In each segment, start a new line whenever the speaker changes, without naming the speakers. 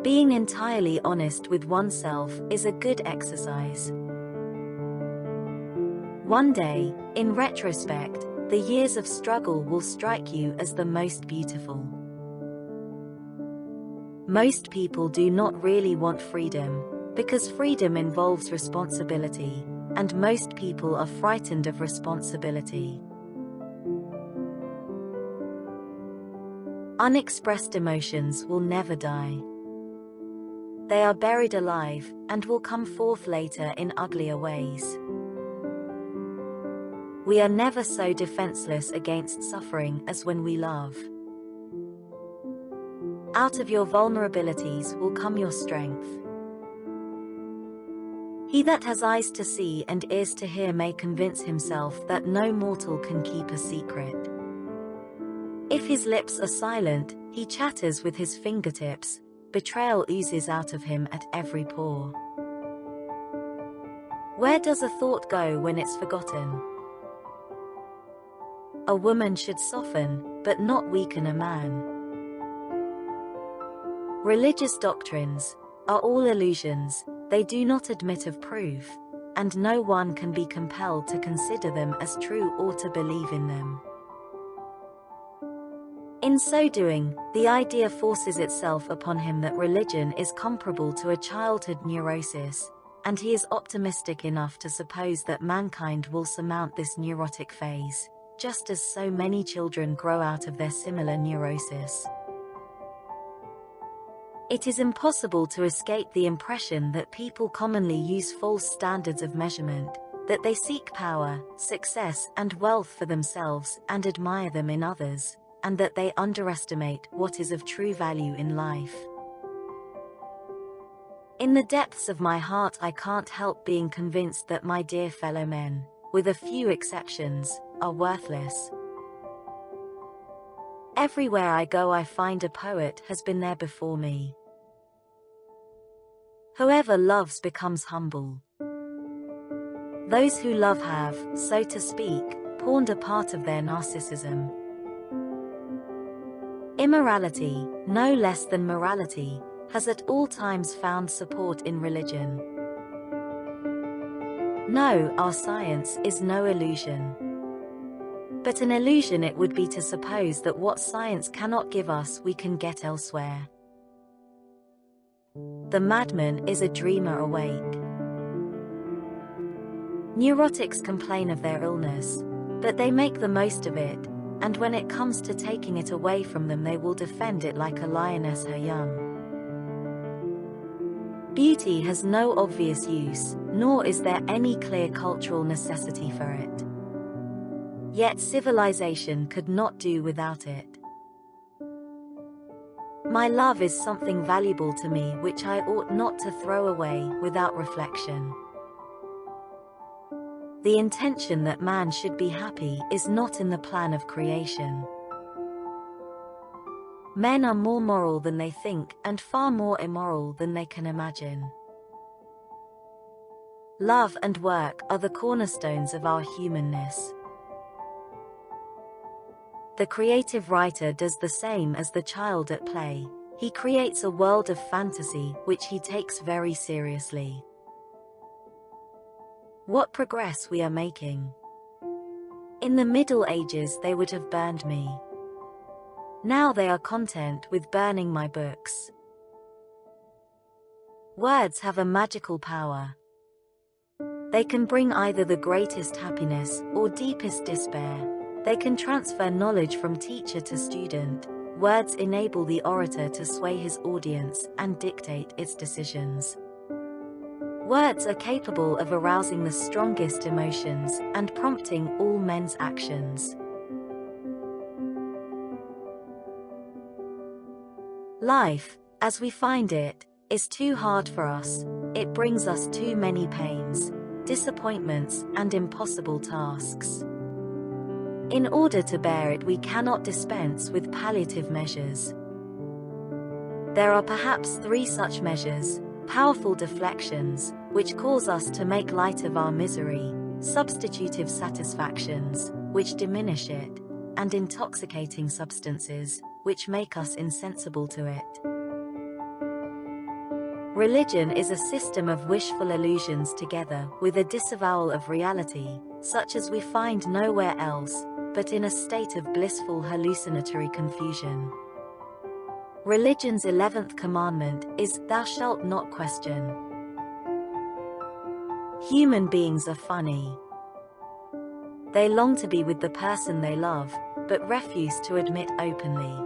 Being entirely honest with oneself is a good exercise. One day, in retrospect, the years of struggle will strike you as the most beautiful. Most people do not really want freedom, because freedom involves responsibility, and most people are frightened of responsibility. Unexpressed emotions will never die. They are buried alive, and will come forth later in uglier ways. We are never so defenseless against suffering as when we love. Out of your vulnerabilities will come your strength. He that has eyes to see and ears to hear may convince himself that no mortal can keep a secret. If his lips are silent, he chatters with his fingertips. Betrayal oozes out of him at every pore. Where does a thought go when it's forgotten? A woman should soften, but not weaken a man. Religious doctrines are all illusions, they do not admit of proof, and no one can be compelled to consider them as true or to believe in them. In so doing, the idea forces itself upon him that religion is comparable to a childhood neurosis, and he is optimistic enough to suppose that mankind will surmount this neurotic phase, just as so many children grow out of their similar neurosis. It is impossible to escape the impression that people commonly use false standards of measurement, that they seek power, success, and wealth for themselves and admire them in others, and that they underestimate what is of true value in life. In the depths of my heart, I can't help being convinced that my dear fellow men, with a few exceptions, are worthless. Everywhere I go I find a poet has been there before me. Whoever loves becomes humble. Those who love have, so to speak, pawned a part of their narcissism. Immorality, no less than morality, has at all times found support in religion. No, our science is no illusion. But an illusion it would be to suppose that what science cannot give us we can get elsewhere. The madman is a dreamer awake. Neurotics complain of their illness, but they make the most of it, and when it comes to taking it away from them they will defend it like a lioness her young. Beauty has no obvious use, nor is there any clear cultural necessity for it. Yet civilization could not do without it. My love is something valuable to me which I ought not to throw away without reflection. The intention that man should be happy is not in the plan of creation. Men are more moral than they think and far more immoral than they can imagine. Love and work are the cornerstones of our humanness. The creative writer does the same as the child at play. He creates a world of fantasy which he takes very seriously. What progress we are making! In the Middle Ages they would have burned me. Now they are content with burning my books. Words have a magical power. They can bring either the greatest happiness or deepest despair. They can transfer knowledge from teacher to student. Words enable the orator to sway his audience and dictate its decisions. Words are capable of arousing the strongest emotions and prompting all men's actions. Life, as we find it, is too hard for us. It brings us too many pains, disappointments, and impossible tasks. In order to bear it, we cannot dispense with palliative measures. There are perhaps 3 such measures: powerful deflections, which cause us to make light of our misery; substitutive satisfactions, which diminish it; and intoxicating substances, which make us insensible to it. Religion is a system of wishful illusions together with a disavowal of reality, such as we find nowhere else, but in a state of blissful hallucinatory confusion. Religion's 11th commandment is, "Thou shalt not question." Human beings are funny. They long to be with the person they love, but refuse to admit openly.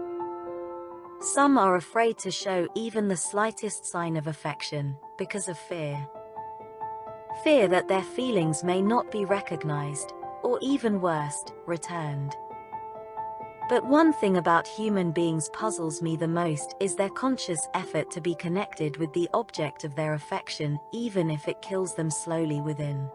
Some are afraid to show even the slightest sign of affection, because of fear. Fear that their feelings may not be recognized, or even worse, returned. But one thing about human beings puzzles me the most is their conscious effort to be connected with the object of their affection, even if it kills them slowly within.